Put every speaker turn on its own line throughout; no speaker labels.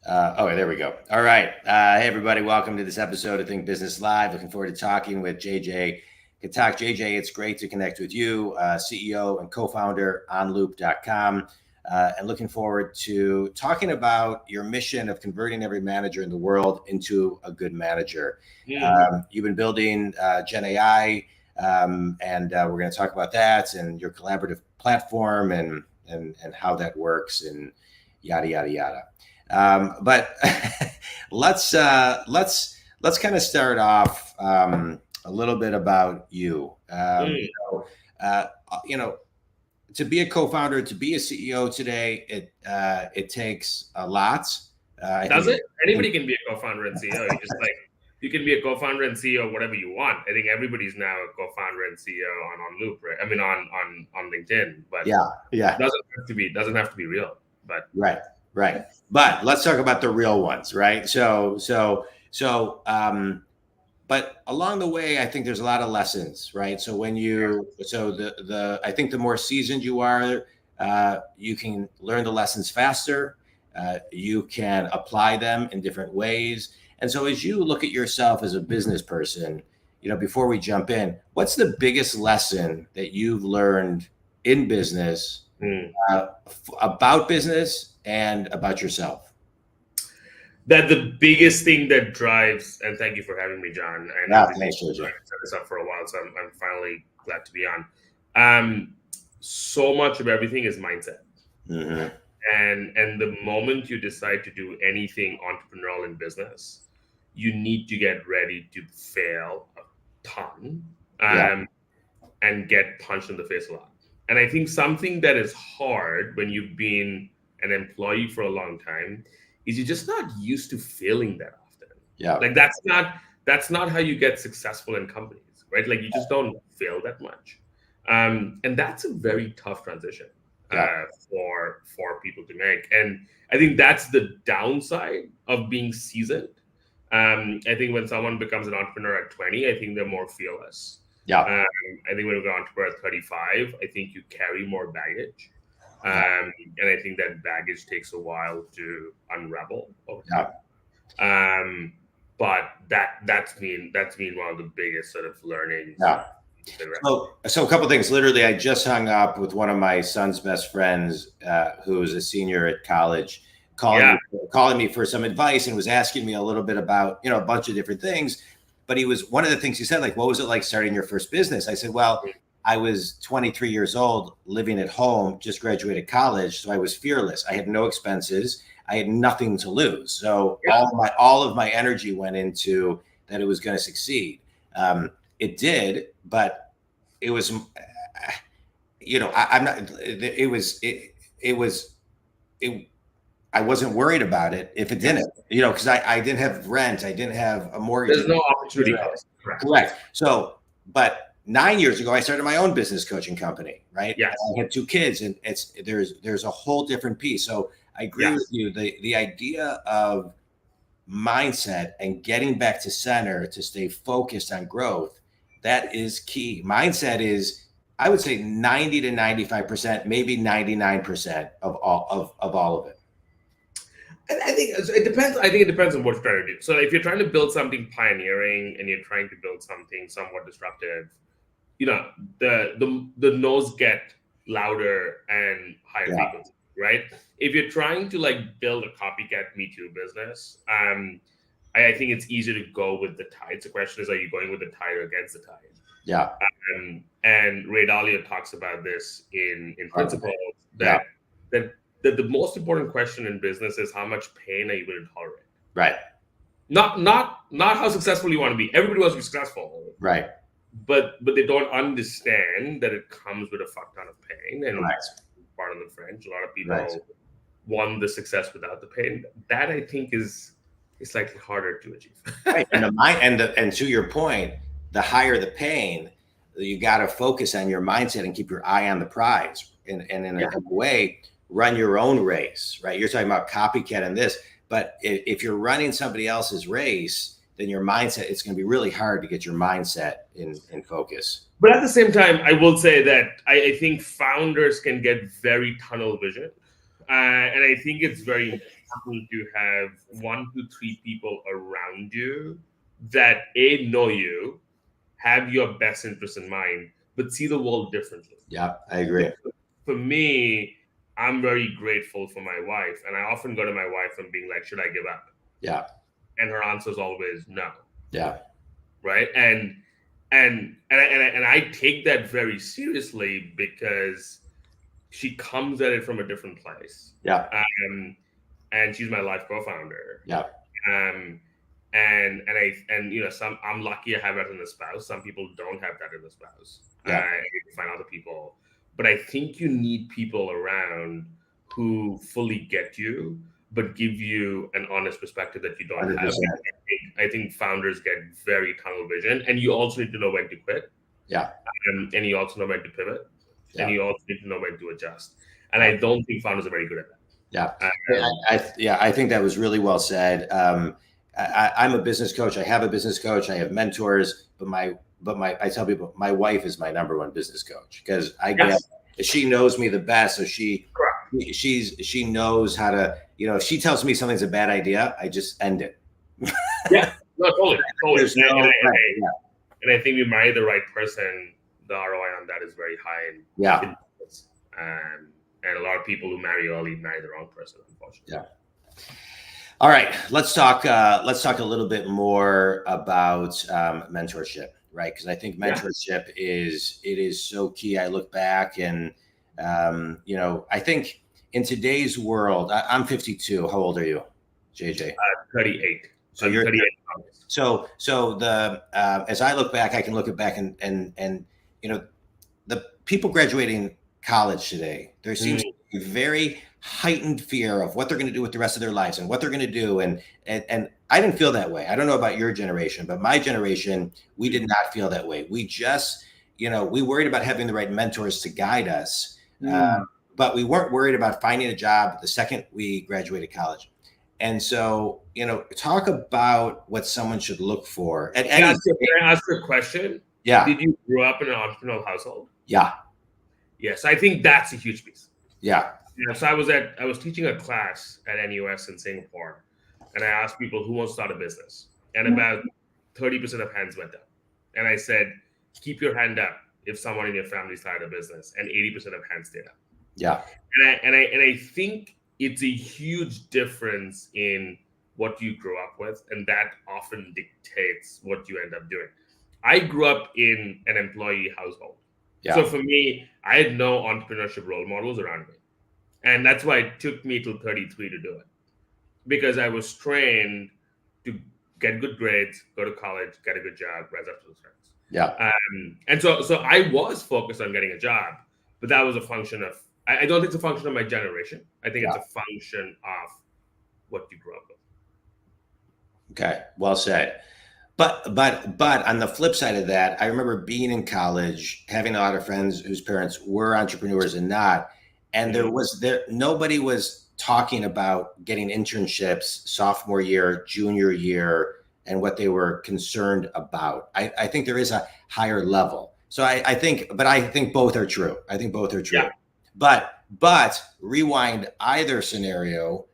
There we go. All right. Hey, everybody. Welcome to this episode of Think Business Live. Looking forward to talking with JJ Ghatak. JJ, it's great to connect with you, CEO and co-founder OnLoop.com. And looking forward to talking about your mission of converting every manager in the world into a good manager. You've been building Gen AI, and we're going to talk about that and your collaborative platform and how that works and yada, yada, yada. But let's kind of start off a little bit about you. To be a co-founder, to be a CEO today, it takes a lot.
Does it? Anybody can be a co-founder and CEO. You can be a co-founder and CEO of whatever you want. I think everybody's now a co-founder and CEO on OnLoop, right? I mean, on LinkedIn. But
yeah,
it doesn't have to be real. But
right. But let's talk about the real ones, right? But along the way, I think there's a lot of lessons, right? So I think the more seasoned you are, you can learn the lessons faster. You can apply them in different ways. And so as you look at yourself as a business person, before we jump in, what's the biggest lesson that you've learned in business about business and about yourself?
That the biggest thing that drives, and thank you for having me, John. I know
thanks,
I've set this up for a while, so I'm finally glad to be on. So much of everything is mindset.
Mm-hmm.
And the moment you decide to do anything entrepreneurial in business, you need to get ready to fail a ton and get punched in the face a lot. And I think something that is hard when you've been an employee for a long time is you're just not used to failing that often.
Yeah.
Like that's not how you get successful in companies, right? Like you just don't fail that much. And that's a very tough transition for people to make. And I think that's the downside of being seasoned. I think when someone becomes an entrepreneur at 20, I think they're more fearless.
Yeah.
I think when you're an entrepreneur at 35, I think you carry more baggage. And I think that baggage takes a while to unravel over time. But that's been one of the biggest sort of learnings.
Yeah. So a couple of things. Literally, I just hung up with one of my son's best friends, who was a senior at college, calling me for some advice and was asking me a little bit about, a bunch of different things. But one of the things he said, like, what was it like starting your first business? I said, well, I was 23 years old, living at home, just graduated college. So I was fearless. I had no expenses. I had nothing to lose. So all of my energy went into that it was going to succeed. It did, but it was, I wasn't worried about it if it didn't, because I didn't have rent. I didn't have a mortgage.
There's no opportunity cost.
Correct. So, but 9 years ago, I started my own business coaching company, right?
Yes.
I had 2 kids, and there's a whole different piece. So I agree with you. The idea of mindset and getting back to center to stay focused on growth, that is key. Mindset is, I would say, 90 to 95%, maybe 99% of all of it.
And I think it depends. I think it depends on what you're trying to do. So if you're trying to build something pioneering and you're trying to build something somewhat disruptive, the no's get louder and higher frequency, right? If you're trying to build a copycat Me Too business, I think it's easier to go with the tide. The question is, are you going with the tide or against the tide?
Yeah.
And Ray Dalio talks about this in Principles, that the most important question in business is how much pain are you willing to tolerate?
Right.
Not how successful you want to be. Everybody wants to be successful.
Right.
But they don't understand that it comes with a fuck ton of pain. And pardon the French, a lot of people want the success without the pain. That I think is slightly harder to achieve.
Right. And to your point, the higher the pain, you got to focus on your mindset and keep your eye on the prize. And in a way, run your own race, right? You're talking about copycat and this, but if you're running somebody else's race, then your mindset, it's going to be really hard to get your mindset in focus.
But at the same time, I will say that I think founders can get very tunnel vision. And I think it's very important to have 1 to 3 people around you that know you, have your best interest in mind, but see the world differently.
Yeah, I agree.
For me, I'm very grateful for my wife, and I often go to my wife and being like, "Should I give up?"
Yeah.
And her answer is always no.
Yeah.
Right. And I take that very seriously because she comes at it from a different place.
Yeah.
And she's my life co-founder.
Yeah.
And I'm lucky I have that in a spouse. Some people don't have that in a spouse.
Yeah.
I find other people, but I think you need people around who fully get you, but give you an honest perspective that you don't
100%.
have. I think founders get very tunnel vision, and you also need to know when to quit.
Yeah.
And you also know when to pivot,
Yeah.
and you also need to know when to adjust. And I don't think founders are very good at that.
Yeah. I think that was really well said. I'm a business coach. I have a business coach. I have mentors, but I tell people my wife is my number one business coach because she knows me the best. So she knows how to, if she tells me something's a bad idea, I just end it.
Yeah, no, totally. And I think you marry the right person, the ROI on that is very high. And a lot of people who marry early marry the wrong person, unfortunately.
Yeah. All right, let's talk a little bit more about mentorship, right? Because I think mentorship is so key. I look back and I think in today's world, I'm 52. How old are you, JJ?
38.
So you're 38. So as I look back, I can look back and the people graduating college today, there seems to be very heightened fear of what they're going to do with the rest of their lives and what they're going to do. And I didn't feel that way. I don't know about your generation, but my generation, we did not feel that way. We just, we worried about having the right mentors to guide us. But we weren't worried about finding a job the second we graduated college. And so, talk about what someone should look for.
Can I ask you a question?
Yeah.
Did you grow up in an entrepreneurial household?
Yeah.
Yes, I think that's a huge piece.
Yeah.
So I was teaching a class at NUS in Singapore, and I asked people who wants to start a business, and about 30% of hands went up. And I said, keep your hand up if someone in your family started a business, and 80% of hands stayed up.
Yeah.
And I think it's a huge difference in what you grow up with, and that often dictates what you end up doing. I grew up in an employee household. Yeah. So for me, I had no entrepreneurship role models around me. And that's why it took me till 33 to do it. Because I was trained to get good grades, go to college, get a good job, rise up to those ranks.
Yeah.
And so I was focused on getting a job, but that was a function of, I don't think it's a function of my generation. I think it's a function of what you grew up with.
Okay, well said. But on the flip side of that, I remember being in college, having a lot of friends whose parents were entrepreneurs and not, and nobody was talking about getting internships sophomore year, junior year, and what they were concerned about. I think there is a higher level. So I think both are true. I think both are true. Yeah. But rewind either scenario.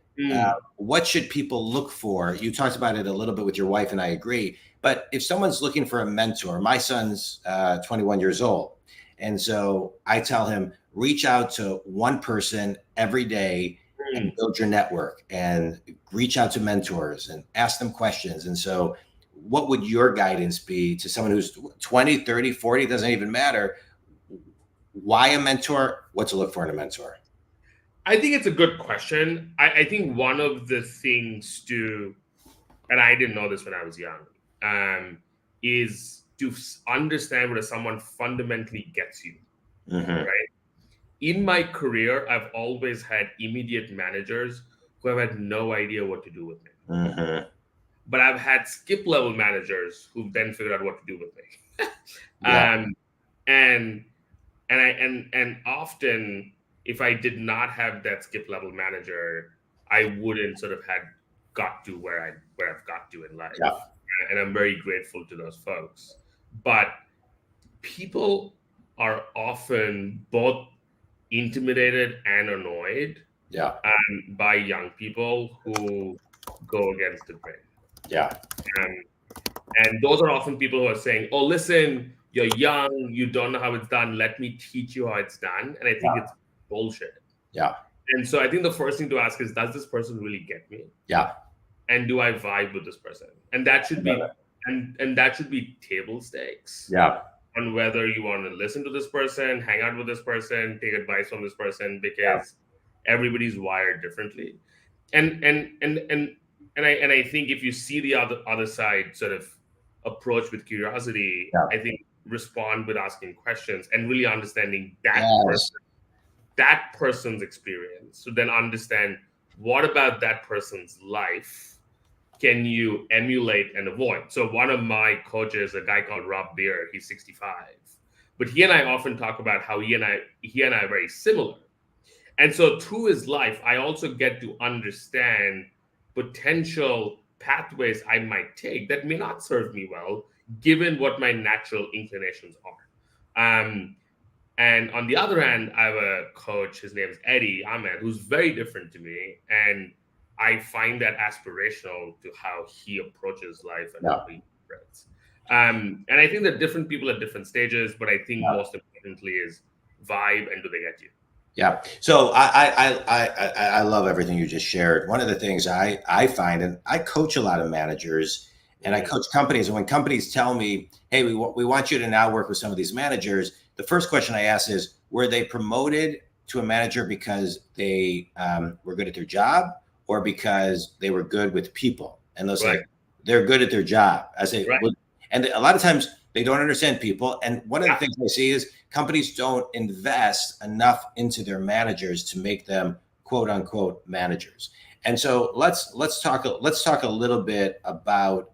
What should people look for? You talked about it a little bit with your wife, and I agree. But if someone's looking for a mentor, my son's 21 years old. And so I tell him, reach out to one person every day and build your network and reach out to mentors and ask them questions. And so what would your guidance be to someone who's 20, 30, 40, doesn't even matter? Why a mentor? What to look for in a mentor?
I think it's a good question. I think one of the things and I didn't know this when I was young, is to understand whether someone fundamentally gets you, right? In my career, I've always had immediate managers who have had no idea what to do with me. But I've had skip level managers who've then figured out what to do with me. And often, if I did not have that skip level manager, I wouldn't sort of got to where I've got to in life. Yeah. And I'm very grateful to those folks. But people are often both intimidated and annoyed
Yeah.
by young people who go against the grain.
Yeah.
And those are often people who are saying, "Oh, listen, you're young, you don't know how it's done. Let me teach you how it's done." And I think it's bullshit.
Yeah.
And so I think the first thing to ask is, does this person really get me?
Yeah.
And do I vibe with this person? And that should be and that should be table stakes
Yeah.
on whether you want to listen to this person, hang out with this person, take advice from this person, because everybody's wired differently. And I think if you see the other side sort of approach with curiosity, I think respond with asking questions and really understanding that person's experience, to then understand what about that person's life can you emulate and avoid. So one of my coaches, a guy called Rob Beer, he's 65, but he and I often talk about how he and I are very similar. And so through his life, I also get to understand potential pathways I might take that may not serve me well, given what my natural inclinations are. And on the other hand, I have a coach, his name is Eddie Ahmed, who's very different to me. And I find that aspirational to how he approaches life and how he operates. And I think that different people at different stages, but I think most importantly is vibe and do they get you?
Yeah. So I love everything you just shared. One of the things I find, and I coach a lot of managers and I coach companies, and when companies tell me, hey, we want you to now work with some of these managers, the first question I ask is, were they promoted to a manager because they were good at their job or because they were good with people? And they'll say, they're good at their job. I say, and a lot of times they don't understand people. And one of the things I see is companies don't invest enough into their managers to make them quote unquote managers. And so let's talk a little bit about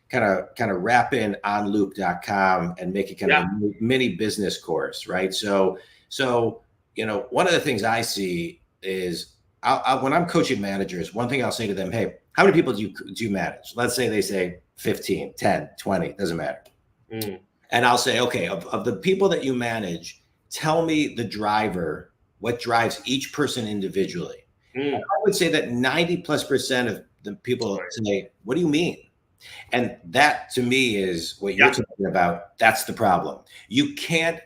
kind of wrap in OnLoop.com and make it kind of a mini business course, right? So one of the things I see is when I'm coaching managers, one thing I'll say to them, hey, how many people do you manage? Let's say they say 15, 10, 20, doesn't matter. And I'll say, okay, of the people that you manage, tell me the driver, what drives each person individually. I would say that 90+% of the people say, what do you mean? And that to me is what you're talking about. That's the problem. You can't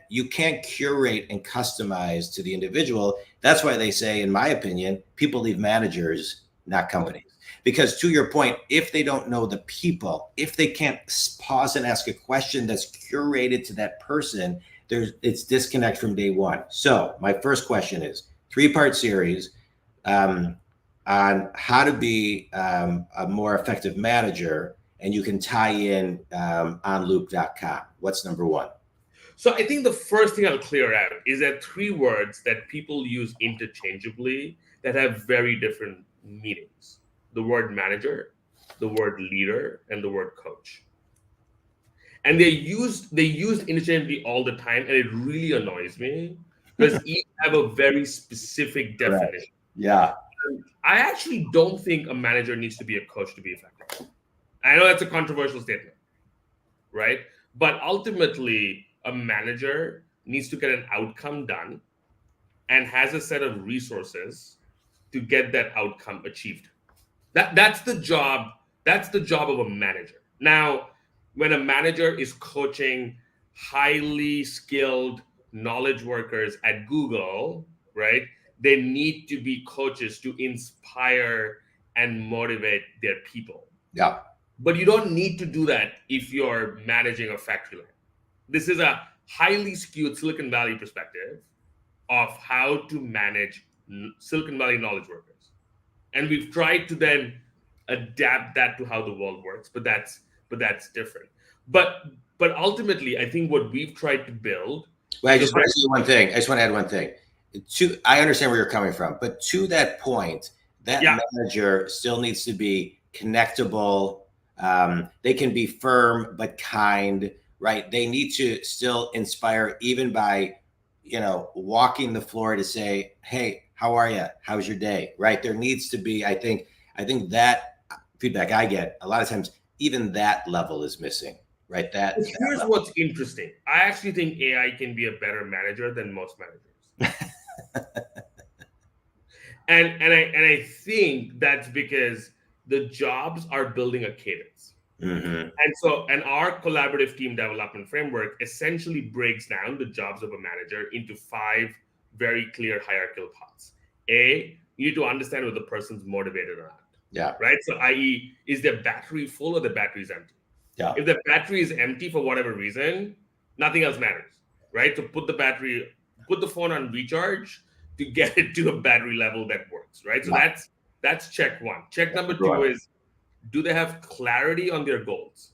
curate and customize to the individual. That's why they say, in my opinion, people leave managers, not companies. Because to your point, if they don't know the people, if they can't pause and ask a question that's curated to that person, it's disconnect from day one. So my first question is 3-part series on how to be a more effective manager, and you can tie in OnLoop.com. What's number one?
So I think the first thing I'll clear out is that 3 words that people use interchangeably that have very different meanings: the word manager, the word leader, and the word coach. And they're used interchangeably all the time, and it really annoys me because each have a very specific definition.
Right. Yeah.
I actually don't think a manager needs to be a coach to be effective. I know that's a controversial statement, right? But ultimately, a manager needs to get an outcome done and has a set of resources to get that outcome achieved. That's the job. That's the job of a manager. Now, when a manager is coaching highly skilled knowledge workers at Google, right? They need to be coaches to inspire and motivate their people.
Yeah.
But you don't need to do that if you're managing a factory line. This is a highly skewed Silicon Valley perspective of how to manage Silicon Valley knowledge workers. And we've tried to then adapt that to how the world works, but that's different. But ultimately, I think what we've tried to build.
Well, I just want to say one thing. I just want to add one thing. I understand where you're coming from, but to that point, that manager still needs to be connectable. They can be firm but kind, right? They need to still inspire, even by, walking the floor to say, "Hey, how are you? How's your day?" Right? There needs to be. I think that feedback I get a lot of times, even that level is missing. Right.
Here's what's interesting. I actually think AI can be a better manager than most managers. And I think that's because the jobs are building a cadence.
Mm-hmm.
And our collaborative team development framework essentially breaks down the jobs of a manager into 5 very clear hierarchical paths. A, you need to understand whether the person's motivated or not.
Yeah.
Right. So, i.e., is their battery full or the battery is empty?
Yeah.
If the battery is empty for whatever reason, nothing else matters. Right. So put the phone on recharge to get it to a battery level that works. Right. So
Yeah.
that's check one. Check number
Good one.
2 is, do they have clarity on their goals?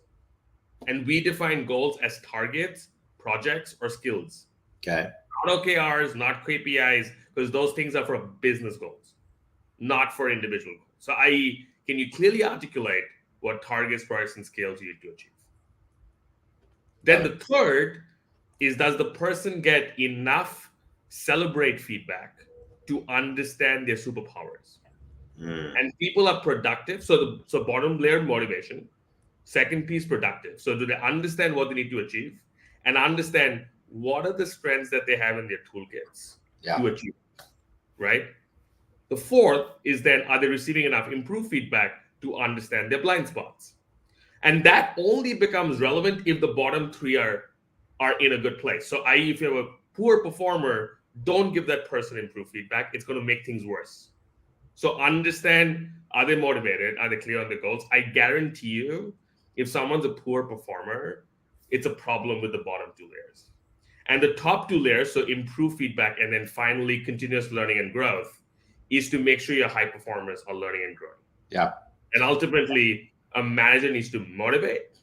And we define goals as targets, projects, or skills.
Okay.
Not OKRs, not KPIs, because those things are for business goals, not for individual goals. So, i.e., can you clearly articulate what targets, projects, and skills you need to achieve? Then the third is, does the person get enough celebrate feedback to understand their superpowers? And people are productive. So bottom layer, motivation. Second piece, productive. So do they understand what they need to achieve and understand what are the strengths that they have in their toolkits to achieve, right? The fourth is, then, are they receiving enough improved feedback to understand their blind spots? And that only becomes relevant if the bottom 3 are in a good place. So, i.e., if you have a poor performer, don't give that person improved feedback. It's going to make things worse. So understand, are they motivated? Are they clear on the goals? I guarantee you, if someone's a poor performer, it's a problem with the bottom 2 layers. And the top 2 layers, so improve feedback and then finally continuous learning and growth, is to make sure your high performers are learning and growing.
Yeah.
And ultimately, a manager needs to motivate,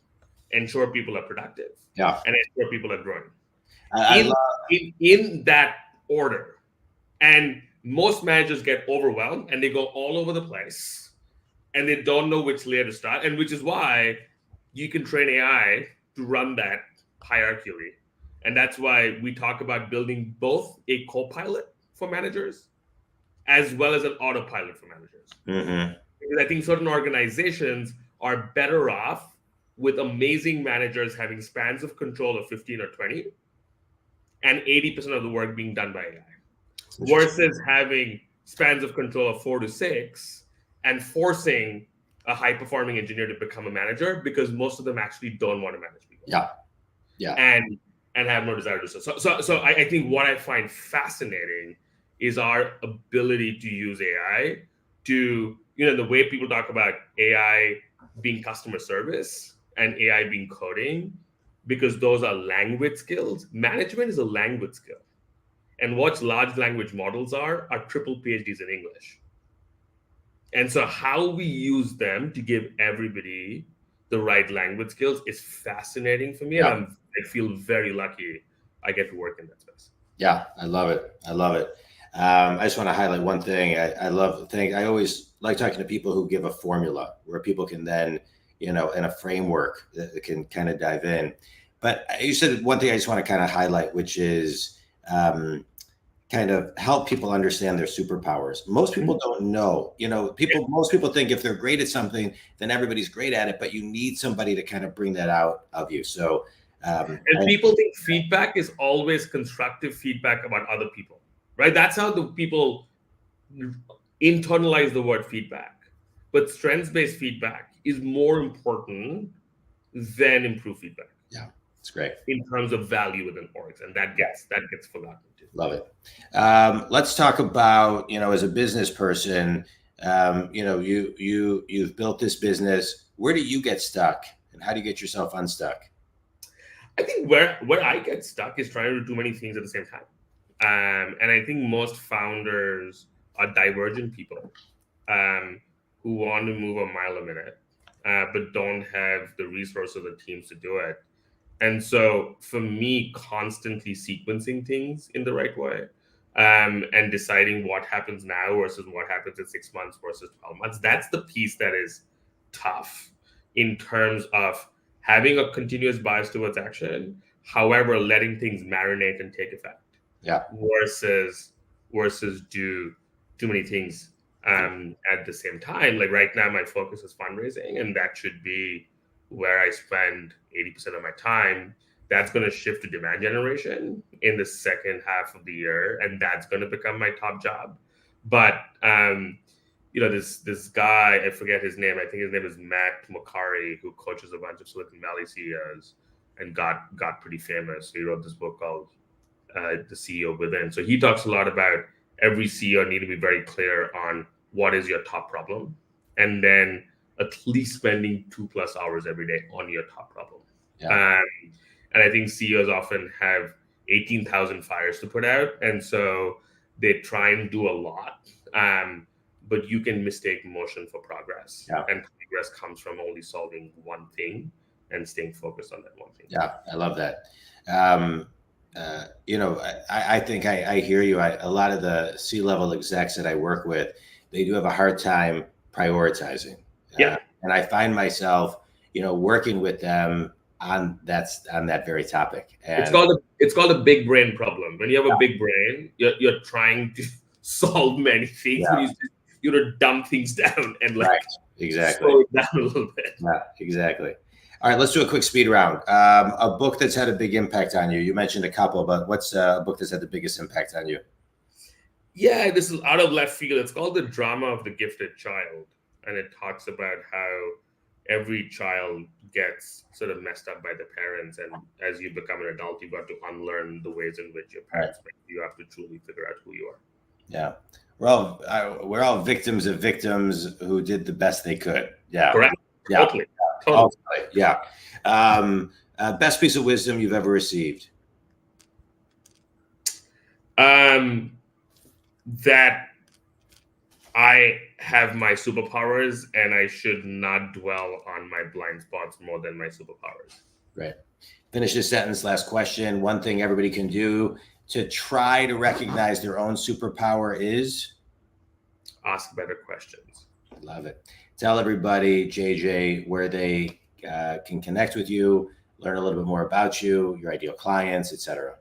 ensure people are productive,
Yeah.
and ensure people are growing. In that order. And most managers get overwhelmed and they go all over the place and they don't know which layer to start. And which is why you can train AI to run that hierarchically. And that's why we talk about building both a co-pilot for managers as well as an autopilot for managers.
Mm-hmm.
Because I think certain organizations are better off with amazing managers having spans of control of 15 or 20 and 80% of the work being done by AI. Versus having spans of control of 4 to 6 and forcing a high-performing engineer to become a manager, because most of them actually don't want to manage people.
Yeah.
And have no desire to do so. So I think what I find fascinating is our ability to use AI to, the way people talk about AI being customer service and AI being coding, because those are language skills. Management is a language skill. And what large language models are triple PhDs in English. And so how we use them to give everybody the right language skills is fascinating for me.
Yeah.
And I feel very lucky I get to work in that space.
Yeah, I love it. I just want to highlight one thing. I always like talking to people who give a formula where people can then, in a framework that can kind of dive in. But you said one thing I just want to kind of highlight, which is kind of help people understand their superpowers. Most people don't know, most people think if they're great at something, then everybody's great at it, but you need somebody to kind of bring that out of you. So,
people think feedback is always constructive feedback about other people, right? That's how the people internalize the word feedback. But strengths-based feedback is more important than improved feedback.
Yeah, it's great
in terms of value within orgs, and that gets forgotten too.
Love it. Let's talk about, as a business person, you've built this business. Where do you get stuck, and how do you get yourself unstuck?
I think where I get stuck is trying to do too many things at the same time. And I think most founders are divergent people who want to move a mile a minute, but don't have the resources or the teams to do it. And so for me, constantly sequencing things in the right way and deciding what happens now versus what happens in 6 months versus 12 months, that's the piece that is tough in terms of having a continuous bias towards action, however, letting things marinate and take effect.
Yeah.
Versus do too many things at the same time. Like right now, my focus is fundraising, and that should be where I spend 80% of my time. That's going to shift to demand generation in the second half of the year, and that's going to become my top job. But this guy, I forget his name. I think his name is Matt Mokari, who coaches a bunch of Silicon Valley CEOs and got pretty famous. He wrote this book called The CEO Within. So he talks a lot about every CEO need to be very clear on what is your top problem, and then at least spending 2+ hours every day on your top problem.
Yeah.
And I think CEOs often have 18,000 fires to put out, and so they try and do a lot. But you can mistake motion for progress.
Yeah.
And progress comes from only solving one thing and staying focused on that one thing.
Yeah, I love that. I think I hear you. A lot of the C-level execs that I work with, they do have a hard time prioritizing.
Yeah.
And I find myself, working with them on that very topic. And
it's called a big brain problem. When you have a big brain, you're trying to solve many things, but you dumb things down and
exactly
slow it down a little bit.
Yeah, exactly. All right, let's do a quick speed round. A book that's had a big impact on you. You mentioned a couple, but what's a book that's had the biggest impact on you?
Yeah, this is out of left field. It's called The Drama of the Gifted Child. And it talks about how every child gets sort of messed up by the parents. And as you become an adult, you've got to unlearn the ways in which your parents make you. You have to truly figure out who you are.
Yeah. We're all victims of victims who did the best they could. Yeah.
Correct.
Yeah.
Totally.
Yeah. Best piece of wisdom you've ever received?
That I have my superpowers and I should not dwell on my blind spots more than my superpowers.
Right. Finish this sentence. Last question. One thing everybody can do to try to recognize their own superpower is?
Ask better questions.
Love it. Tell everybody, JJ, where they can connect with you, learn a little bit more about you, your ideal clients, etc.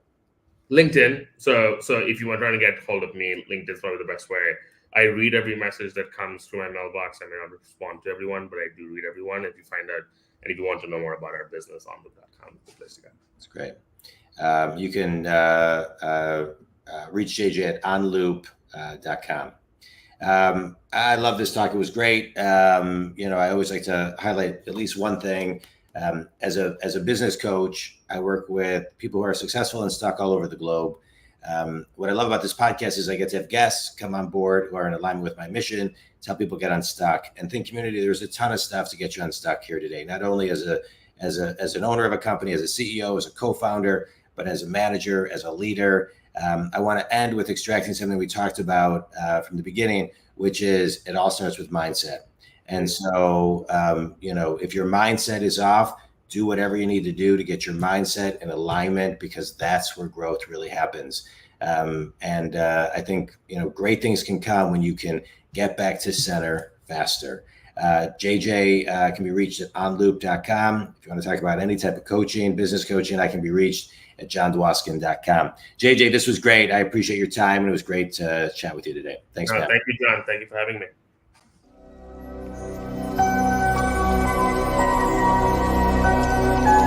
LinkedIn. So if you are trying to get hold of me, LinkedIn is probably the best way. I read every message that comes through my mailbox. I may not respond to everyone, but I do read everyone. If you find out, and if you want to know more about our business, OnLoop.com is the place to go.
That's great. You can reach JJ at OnLoop.com. I love this talk. It was great. I always like to highlight at least one thing. As a business coach, I work with people who are successful and stuck all over the globe. What I love about this podcast is I get to have guests come on board who are in alignment with my mission to help people get unstuck. And Think Community, there's a ton of stuff to get you unstuck here today, not only as an owner of a company, as a CEO, as a co-founder, but as a manager, as a leader. I want to end with extracting something we talked about from the beginning, which is it all starts with mindset. And so, if your mindset is off, do whatever you need to do to get your mindset in alignment, because that's where growth really happens. I think, great things can come when you can get back to center faster. JJ can be reached at OnLoop.com. If you want to talk about any type of coaching, business coaching, I can be reached at JonDwoskin.com. JJ, this was great. I appreciate your time, and it was great to chat with you today. Thanks, man.
Thank you, John. Thank you for having me.